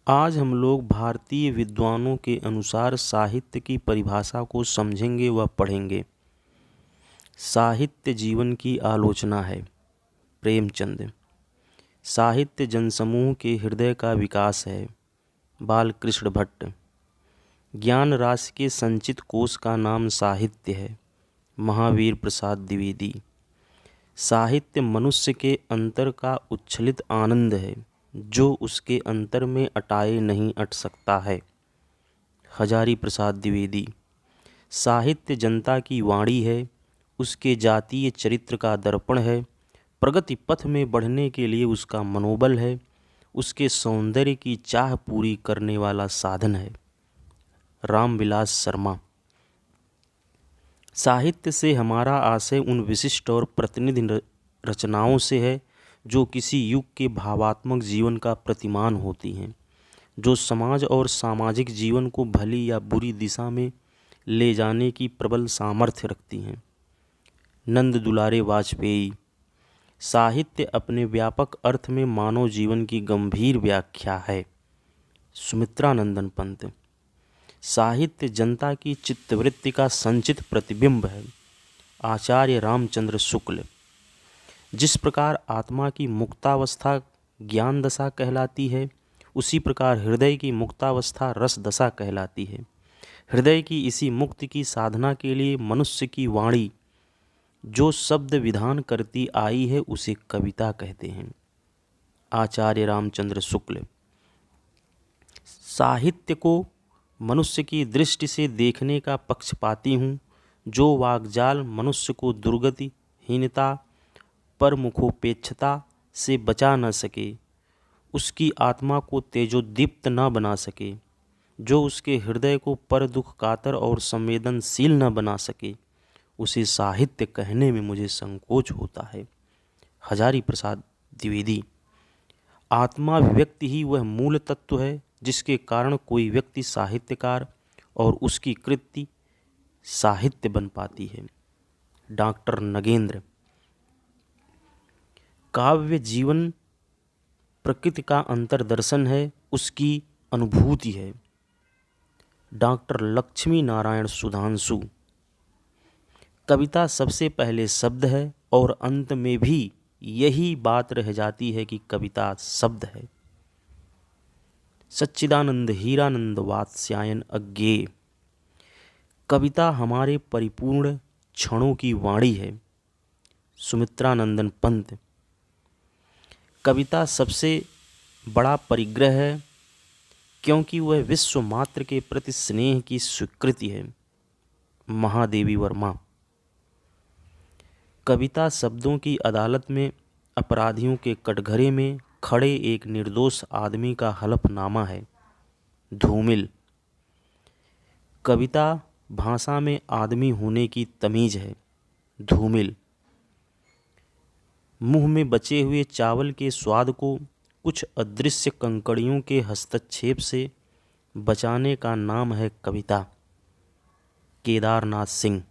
आज हम लोग भारतीय विद्वानों के अनुसार साहित्य की परिभाषा को समझेंगे व पढ़ेंगे। साहित्य जीवन की आलोचना है। प्रेमचंद। साहित्य जनसमूह के हृदय का विकास है। बालकृष्ण भट्ट। ज्ञान राशि के संचित कोश का नाम साहित्य है। महावीर प्रसाद द्विवेदी। साहित्य मनुष्य के अंतर का उच्छलित आनंद है, जो उसके अंतर में अटाए नहीं अट सकता है। हजारी प्रसाद द्विवेदी। साहित्य जनता की वाणी है, उसके जातीय चरित्र का दर्पण है, प्रगति पथ में बढ़ने के लिए उसका मनोबल है, उसके सौंदर्य की चाह पूरी करने वाला साधन है। रामविलास शर्मा। साहित्य से हमारा आशय उन विशिष्ट और प्रतिनिधि रचनाओं से है जो किसी युग के भावात्मक जीवन का प्रतिमान होती हैं, जो समाज और सामाजिक जीवन को भली या बुरी दिशा में ले जाने की प्रबल सामर्थ्य रखती हैं। नंद दुलारे वाजपेयी। साहित्य अपने व्यापक अर्थ में मानव जीवन की गंभीर व्याख्या है। सुमित्रानंदन पंत। साहित्य जनता की चित्तवृत्ति का संचित प्रतिबिंब है। आचार्य रामचंद्र शुक्ल। जिस प्रकार आत्मा की मुक्तावस्था ज्ञान दशा कहलाती है, उसी प्रकार हृदय की मुक्तावस्था रस दशा कहलाती है। हृदय की इसी मुक्ति की साधना के लिए मनुष्य की वाणी जो शब्द विधान करती आई है, उसे कविता कहते हैं। आचार्य रामचंद्र शुक्ल। साहित्य को मनुष्य की दृष्टि से देखने का पक्षपाती हूँ। जो वाग्जाल मनुष्य को दुर्गति, हीनता, परमुखोपेक्षता से बचा न सके, उसकी आत्मा को तेजोदीप्त न बना सके, जो उसके हृदय को पर दुख कातर और संवेदनशील न बना सके, उसे साहित्य कहने में मुझे संकोच होता है। हजारी प्रसाद द्विवेदी। आत्मा व्यक्ति ही वह मूल तत्व है जिसके कारण कोई व्यक्ति साहित्यकार और उसकी कृति साहित्य बन पाती है। डॉक्टर नगेंद्र। काव्य जीवन प्रकृति का अंतर्दर्शन है, उसकी अनुभूति है। डॉक्टर लक्ष्मी नारायण सुधांशु। कविता सबसे पहले शब्द है और अंत में भी यही बात रह जाती है कि कविता शब्द है। सच्चिदानंद हीरानंद वात्स्यायन अज्ञेय। कविता हमारे परिपूर्ण क्षणों की वाणी है। सुमित्रानंदन पंत। कविता सबसे बड़ा परिग्रह है, क्योंकि वह विश्व मात्र के प्रति स्नेह की स्वीकृति है। महादेवी वर्मा। कविता शब्दों की अदालत में अपराधियों के कटघरे में खड़े एक निर्दोष आदमी का हलफनामा है। धूमिल। कविता भाषा में आदमी होने की तमीज है। धूमिल। मुंह में बचे हुए चावल के स्वाद को कुछ अदृश्य कंकड़ियों के हस्तक्षेप से बचाने का नाम है कविता। केदारनाथ सिंह।